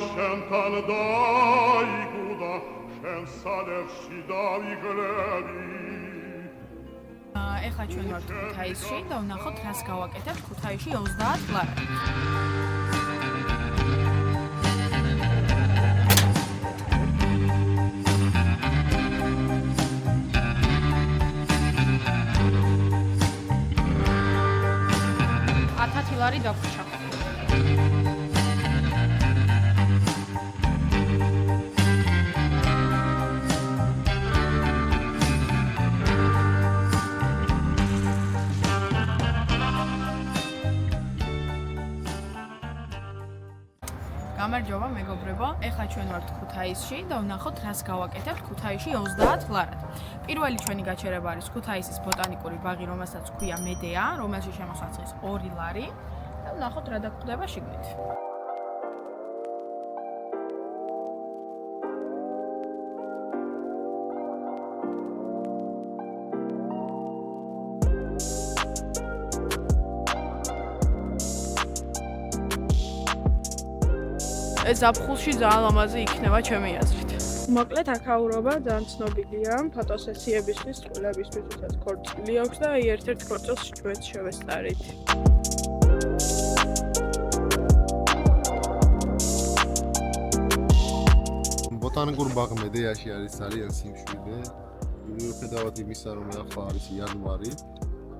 შენთან დაიგუდა შენ სალევში დავიგლები ეხლა ჩვენ ვართ ქუთაისში და ვნახოთ რას გავაკეთებთ ქუთაისში 30 კლარად. ლარი დაგვრჩა. გამარჯობა მეგობრებო, ეხლა ჩვენ ვართ ქუთაისში და ვნახოთ რას გავაკეთებთ ქუთაისში 30 კლარად. პირველი ჩვენი გაჩერება არის ქუთაისის ბოტანიკური ბაღი, რომელსაც ქვია მედეა, რომელშიც შემოსაწყის 2 ლარი და ვნახოთ რა დაგხვდება შიგნით. ეს ზაფხულში ძალიან ლამაზი იქნება ჩემი აზრით. მოკლედ აქაურობა ძალიან ცნობილია ფოტოსესიებისთვის, წყვილებისთვის, ვისაც ქორწილი აქვს და ერთ-ერთ ქორწილს ჩვენ შევესწარით. ბოტანიკურ ბაღ მედეაში არის ძალიან სიმშვიდე. მიუხედავად იმისა, რომ ახლა არის იანვარი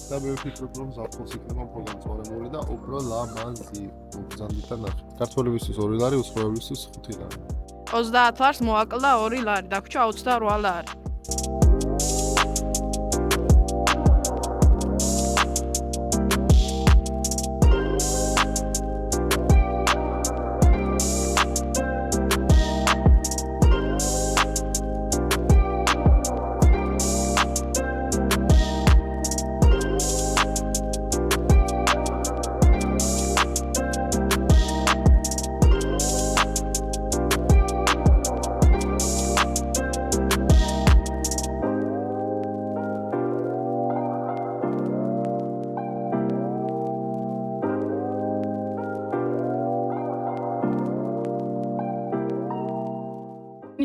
და მე ვფიქრობ, რომ ზაფხულს იქნება უფრო განწყობილი და უფრო ლამაზი. მოგზავნით და ნახეთ. ქართველებისთვის 2 ლარი, უცხოელებისთვის 5 ლარი. 30 ლარს მოაკლდა 2 ლარი, დაგვრჩა 28 ლარი.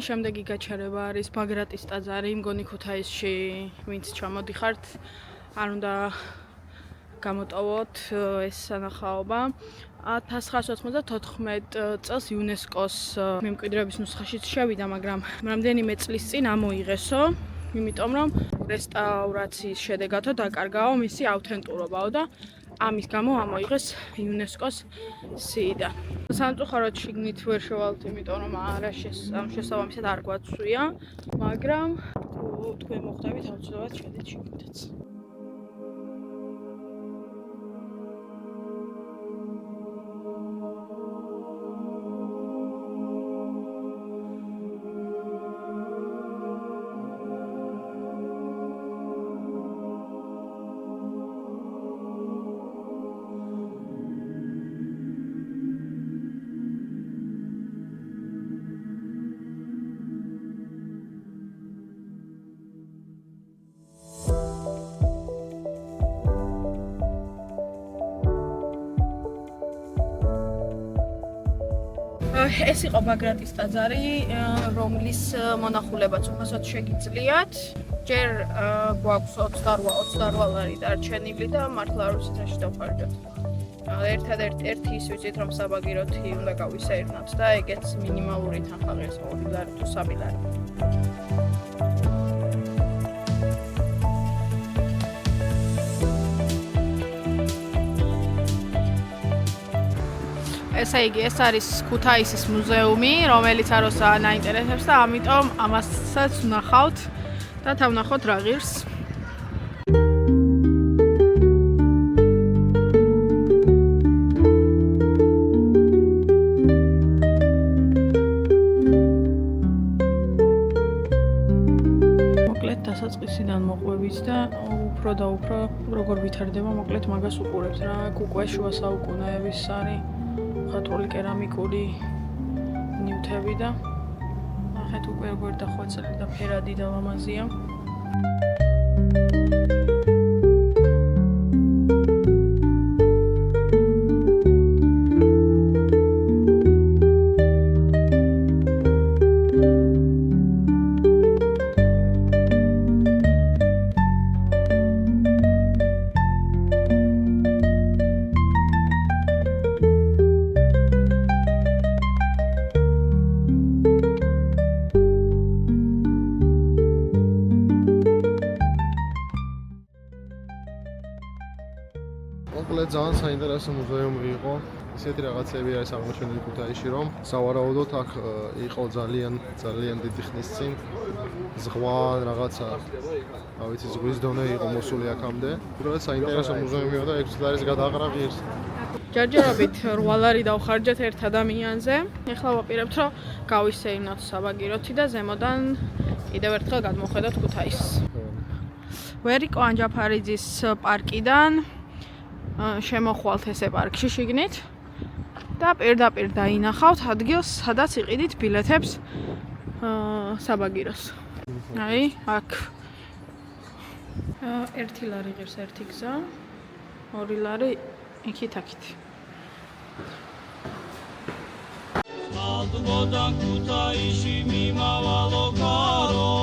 შემდეგი გაჩერება არის ბაგრატის ტაძარი, მგონი ქუთაისში, ვინც ჩამოდიხართ, არ უნდა გამოტოვოთ ეს სანახაობა. 1994 წელს იუნესკოს მემკვიდრეობის ნუსხაშიც შევიდა, მაგრამ რამდენიმე წლის წინ ამოიღესო, იმიტომ რომ რესტავრაციის შედეგათო დაკარგაო მისი ავთენტურობაო და ამის გამო ამოიღეს იუნესკოს სიიდან. სამწუხაროდ შიგნით ვერ შევალთ, იმიტომ რომ ამ შესაბამისად არ გვაცვია, მაგრამ თქვენ მოხდებით აუცილებლად შედით შიგნითაც. ეს იყო ბაგრატის ტაძარი, რომლის მონახულებაც უხასოდ შეგიძლიათ. ჯერ გვაქვს 28 ლარი დარჩენილი და მართლა არ ვიცით რაში დავხარჯოთ. ერთადერთი ის ვიცით, რომ საბაგიროთი უნდა გავისეირნოთ და ეგეც მინიმალური თანხა 2 ლარი თუ 3 ლარი. ესე იგი, ეს არის ქუთაისის მუზეუმი, რომელიც აროსაა აინტერესებს და ამიტომ ამასაც ვნახავთ და თავნახოთ რა ღირს. მოკლედ დასაწყისიდან მოყვებით და უფრო და უფრო როგორ ვითარდება, მოკლედ მაგას უყურებთ რა, უკვე შუა საუკუნეების არის. ხატული კერამიკული ნივთები და ნახეთ უკვე როგორ დახვეწილი და ფერადი და ლამაზია. ძალიან საინტერესო მუზეუმი იყო. ისეთი რაღაცები არის აღმოჩენილი ქუთაისში, რომ სავარაუდოდ აქ იყო ძალიან დიდი ხნის წინ ზღვან რაღაცა, რა ვიცი, ზღვის დონე იყო მოსული აქამდე. უბრალოდ საინტერესო მუზეუმია და 6 ლარის გადაყრა ღირს. ჯერჯერობით 8 ლარი დავხარჯეთ ერთ ადამიანზე. ეხლა ვაპირებთ, რომ გავისეირნოთ საბაგიროთი და ზემოდან კიდევ ერთხელ გადმოვხედოთ ქუთაისს. ვერიკო ანჯაფარიძის პარკიდან შემოხვალთ ესე პარკში შიგნით და პირდაპირ დაინახავთ ადგილს, სადაც იყიდით ბილეთებს საბაგიროს. აი, აქ 1 ლარი ღირს ერთი გზა, 2 ლარი იქით-აქით. Altubodan Kutaisi mimavalo karo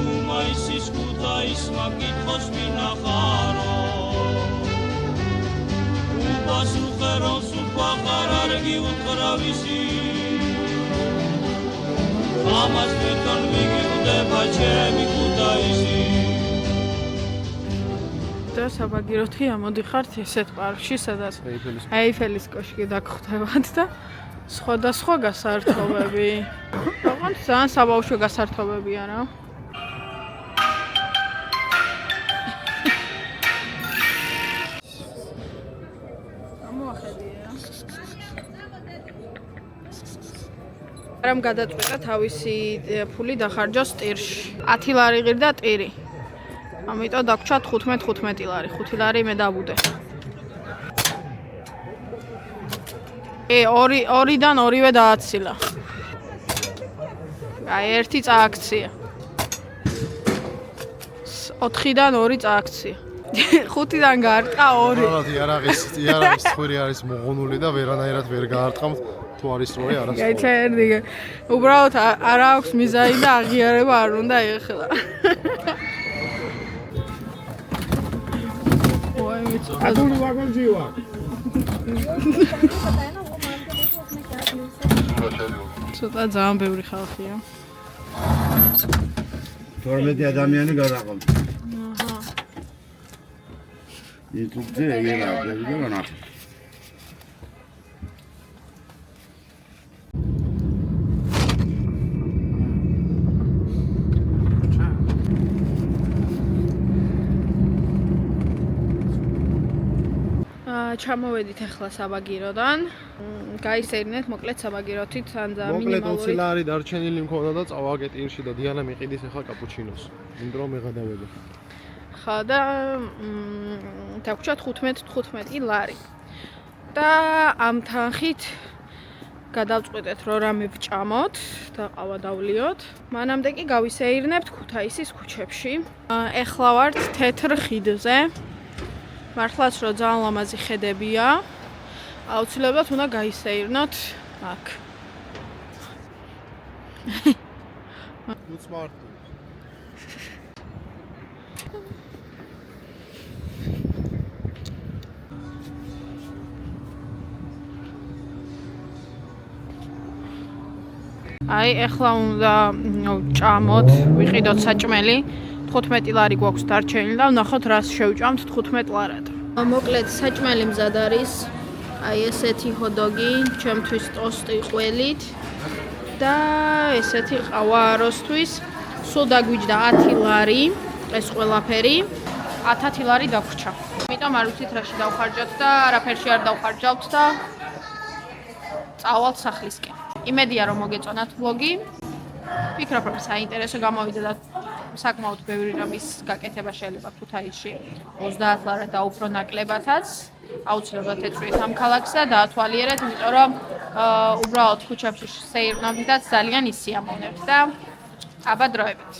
Umaisis Kutais magitchos minacharo Upasu cheron supacharargi utravisi Amas viton vigiudeba chemi Kutaisi და საბაგიროთი ამოდიხართ ესეთ პარკში, სადაც აიფელის კოშკი დაგხვდებათ და სხვადასხვა გასართობები. ოღონდ ძალიან საბავშვო გასართობებია რა. ამოახედია. რამ გადაწყვეტა თავისი ფული დახარჯოს ტირში. 10 ლარი ღირდა ტირი. ამიტომ დაგვრჩა 15 ლარი, 5 ლარი მე დავუდე. 2-დან 2-ვე დააცილა. აი, 1 წააქცია. 4-დან 2 წააქცია. 5-დან გაარტყა 2. იარაღის ხვირი არის მოღუნული და ვერანაირად ვერ გაარტყამთ თუ არის როი არასწორი. გაიჩერდი. უბრალოდ არ აქვს მიზანი და აღიარება არ უნდა ეხლა. Aduni wagonjiwa. ცოტა ძალიან ბევრი ხალხია. 12 ადამიანი გადაყოლ. აჰა. YouTube-ზე ეგრე ვიგონა. ჩამოვედით ახლა საბაგიროდან. გაისეირნეთ მოკლედ საბაგიროთით ანდა მინიმალური. 20 ლარი დარჩენილი მქონდა და წავაგე ტირში და დიანა მიყიდის ახლა კაპუჩინოს. იმდრომ მეღადავები. ხა და დაგვრჩა 15 ლარი. და ამ თანხით გადავწყვეტეთ რომ რამე ვჭამოთ და ყავა დავლიოთ. მანამდე კი გავისეირნებთ ქუთაისის ქუჩებში. ეხლა ვართ თეთრ ხიდზე. მართლაც რომ ძალიან ლამაზი ხედებია. აუცილებლად უნდა გაისეირნოთ აქ. უცმარტ. აი, ეხლა უნდა ჭამოთ, ვიყიდოთ საჭმელი. 15 ლარი გვაქვს დარჩენილი და ვნახოთ რას შევჭამთ 15 ლარად. მოკლედ საჭმელი მზად არის. აი ესეთი ჰოდოგი, ჩემთვის ტოსტი ყველით და ესეთი ყავა აროსთვის. სულ დაგვიჯდა 10 ლარი ეს ყველაფერი. 10 ლარი დაგვრჩა. იმიტომ არ ვიცით რაში დავხარჯავთ და არაფერში არ დავხარჯავთ და წავალთ სახლისკენ. იმედია რომ მოგეწონათ ვლოგი. ვფიქრობ რომ საინტერესო გამოვიდა და საკმაოდ ბევრი რამის გაკეთება შეიძლება ქუთაისში 30 ლარად და უფრო ნაკლებათაც. აუცილებლად ეწვიეთ ამ ქალაქს და დაათვალიერეთ, იმიტომ რომ უბრალოდ ქუჩებში სეირნობდით და ძალიან ისიამოვნებთ და აბა დროებით.